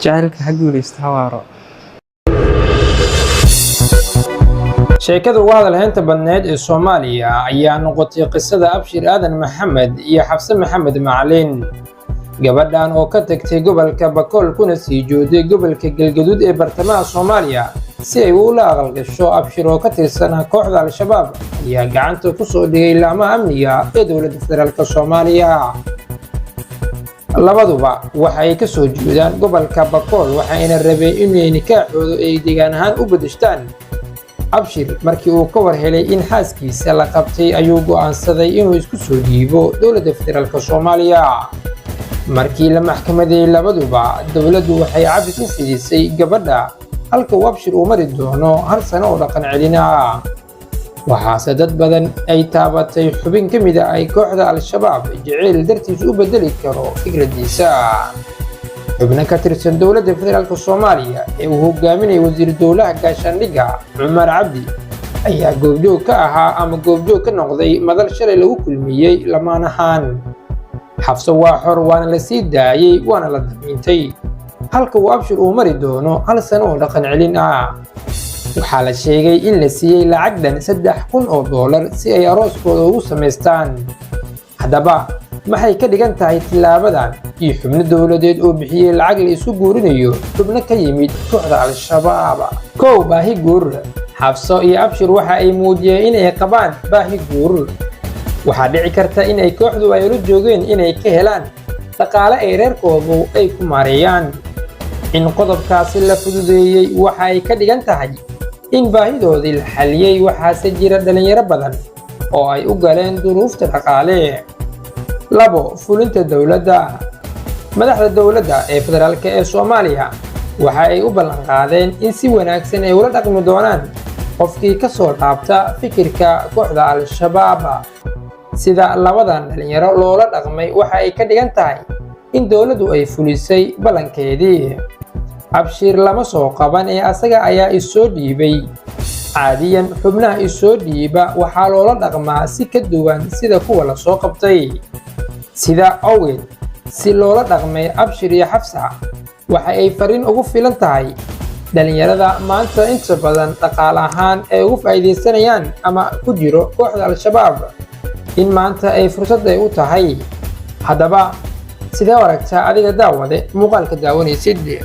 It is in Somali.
jacaylka ha guulaysto hawaaro. sheekada ugu hadalhaynta badneed ee Soomaaliya ayaa noqotay qisada Abshir Aadan Maxamed iyo Xafsa Maxamed Macalin. gabadhan oo ka tagtay gobolka Bakool kuna sii joogday gobolka Galgaduud ee bartamaha Soomaaliya si ay ula aqalgasho Abshir oo ka tirsan kooxda Al-Shabaab ayaa gacanta ku soo dhigay laamaha amniga ee dowladda federaalka Soomaaliya. labaduba waxay ka soo jeedaan gobolka Bakool waxayna rabeen inay nikaaxooda ay deegaan ahaan u bedeshtaan. Abshir markii uu ka war helay in xaaskiisa la qabtay ayuu go'aansaday inuu isku soo dhiibo dowladda federaalka Soomaaliya. markii la maxkamadeeyay labaduba dowladdu waxay cabis u fidisay gabadha halka Abshir uu mari doono 1 sano oo dhaqan celina. waxaase dad badan ay taabatay xubin ka mid ah ay kooxda Al-Shabaab jacayl dartiis u bedeli karo fikradiisa. xubna ka tirsan dowladda federaalka Soomaaliya ee uu hogaaminayay wasiir dowlaha gaashaandhigga Cumar Cabdi ayaa goobjoog ka ahaa ama goobjoog ka noqday madal shalay lagu kulmiyay lamaanahan. Xafsa waa xor waana la sii daayay waana la damiintay halka Abshir uu mari doono 1 sano oo dhaqan celin ah. waxaa la sheegay in la siiyay lacag dhan $3,000 si ay arooskooda ugu sameystaan. haddaba maxay ka dhigan tahay tilaabadan iyo xubno dowladeed oo bixiyay lacag la isu guurinayo xubno ka yimid kooxda Al-Shabaab? kow baahi guur. Xafsa iyo Abshir waxa ay muujiyeen in ay qabaan baahi guur. waxaa dhici karta in ay kooxdu ay ula joogeen inay ka helaan dhaqaale ay reerkoodu ay ku maareeyaan. in qodobkaasi la fududeeyay waxa ay ka dhigan tahay in baahidoodii la xaliyay. waxaase jira dhalinyaro badan oo ay u galeen duruufta dhaqaale. 2 fulinta dowladda. madaxda dowladda ee federaalka ee Soomaaliya waxa ay u ballan qaadeen in si wanaagsan ay ula dhaqmi doonaan qofkii ka soo dhaabta fikirka kooxda Al-Shabaab. sida labadan dhalinyaro loola dhaqmay waxa ay ka dhigan tahay in dowladdu ay fulisay ballankeedii. Abshir lama soo qaban ee asaga ayaa isoo dhiibay. caadiyan xubnaha isoo dhiiba waxaa loola dhaqmaa si ka duwan sida kuwa la soo qabtay. sida awgeed si loola dhaqmay Abshir iyo Xafsa waxa ay fariin ugu filan tahay dhalinyarada maanta inta badan dhaqaale ahaan ay ugu faa'iideysanayaan ama ku jiro kooxda Al-Shabaab in maanta ay fursad ay u tahay. haddaba sidee aragtaa adiga daawade muuqaalka daawanaysid?